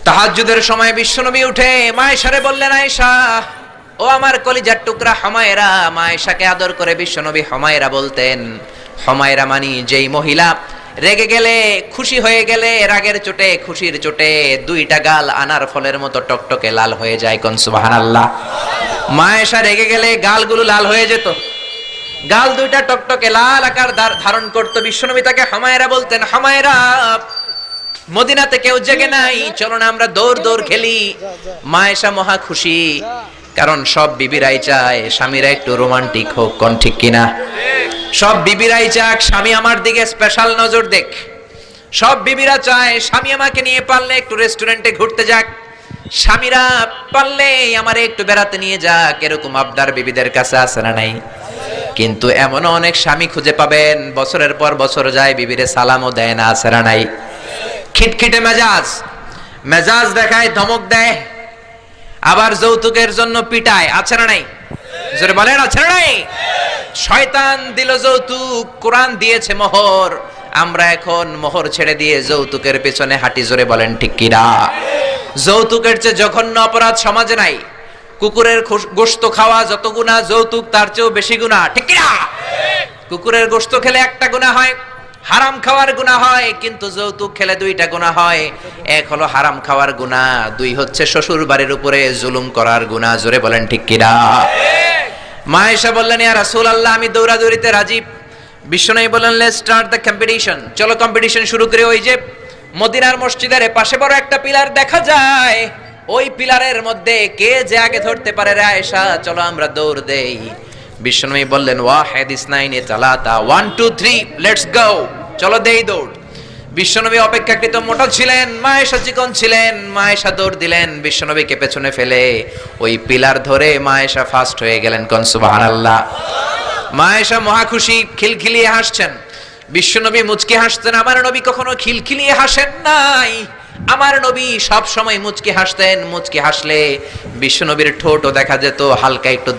তাহাজ্জুদের সময় বিশ্বনবী উঠে মায়েশারে বললেন, আয়েশা ও আমার কলিজার টুকরা হুমায়রা। মায়েশাকে আদর করে বিশ্বনবী হুমায়রা বলতেন। হুমায়রা মানি যেই মহিলা রেগে গেলে, খুশি হয়ে গেলে, রাগের চোটে, খুশির চোটে দুইটা গাল আনার ফলের মতো টকটকে লাল হয়ে যায়। কোন সুবহানাল্লাহ। মায়েশা রেগে গেলে গালগুলো লাল হয়ে যেত, গাল দুইটা টকটকে লাল আকার ধারণ করত। বিশ্বনবী তাকে হুমায়রা বলতেন, হুমায়রা মদিনাতে কেউ জেগে নাই, চলো না আমরা দৌড় দৌড় খেলি। মায়েশা মহা খুশি, কারণ সব বিবিরাই চায় স্বামীরা একটু রোমান্টিক হোক। কোন ঠিক কিনা? সব বিবিরাই চাক স্বামী আমার দিকে স্পেশাল নজর দেখ। সব বিবিরা চায় স্বামী আমাকে নিয়ে পারলে একটু রেস্টুরেন্টে ঘুরতে যাক, স্বামীরা পারলে আমারে একটু বেড়াতে নিয়ে যাক। এরকম আবদার বিবিদের কাছে আছে না নাই? কিন্তু এমন অনেক স্বামী খুঁজে পাবেন বছরের পর বছর যায়, বিবিরে সালামও দেয় না। আছে না নাই? খিটখিটে মেজাজ, মেজাজ দেখায়, ধমক দেয়, আবার যৌতুকের জন্য পিটায়। আছে না নাই? জোরে বলেন, আছে না নাই? শয়তান দিল যৌতুক, কোরআন দিয়েছে মোহর। আমরা এখন মোহর ছেড়ে দিয়ে যৌতুকের পেছনে হাঁটি। জোরে বলেন ঠিক কিনা? যৌতুকের চেয়ে জঘন্য অপরাধ সমাজে নাই। কুকুরের গোশত খাওয়া যত গুনাহ, যৌতুক তার চেয়েও বেশি গুনাহ। ঠিক কিনা? কুকুরের গোশত খেলে একটা গুনাহ হয়, হারাম খাওয়ার গুনাহ হয়, কিন্তু যৌতুক খেলে দুইটা গুনাহ হয়। এক হলো হারাম খাওয়ার গুনাহ, দুই হচ্ছে শ্বশুর বাড়ির উপরে জুলুম করার গুনাহ। জোরে বলেন ঠিক কিনা? মায়েশা বললেন, ইয়া রাসূলুল্লাহ আমি দৌড়াদৌড়িতে রাজি। বিশ্বনবী বললেন, লেটস স্টার্ট দ্য কম্পিটিশন। চলো কম্পিটিশন শুরু করি। ওই যে মদিনার মসজিদের পাশে বড় একটা পিলার দেখা যায়, ওই পিলারের মধ্যে কে যে আগে ধরতে পারে রে আয়েশা, চলো আমরা দৌড় দেই। বিশ্বনবী বললেন, ওয়াহিদ ইসনাইনি তালাতা, 1 2 3 লেটস গো, চলো দেই দৌড়। বিশ্বনবী অপেক্ষাকৃত মোটা ছিলেন, মায়েশা চিকন ছিলেন। মায়েশা দৌড় দিলেন, বিশ্বনবীকে পেছনে ফেলে ওই পিলার ধরে মায়েশা ফার্স্ট হয়ে গেলেন। কোন সুবহানাল্লাহ। মায়েশা মহা খুশি, খিলখিলিয়ে হাসছেন। বিশ্বনবী মুচকি হাসতেন। আমার নবী কখনো খিলখিলিয়ে হাসেন নাই। আমার নবী সব সময় মুচকি হাসতেন। মুচকি হাসলে বিশ্বনবীর ঠোঁটও দেখা যেত হালকা একটু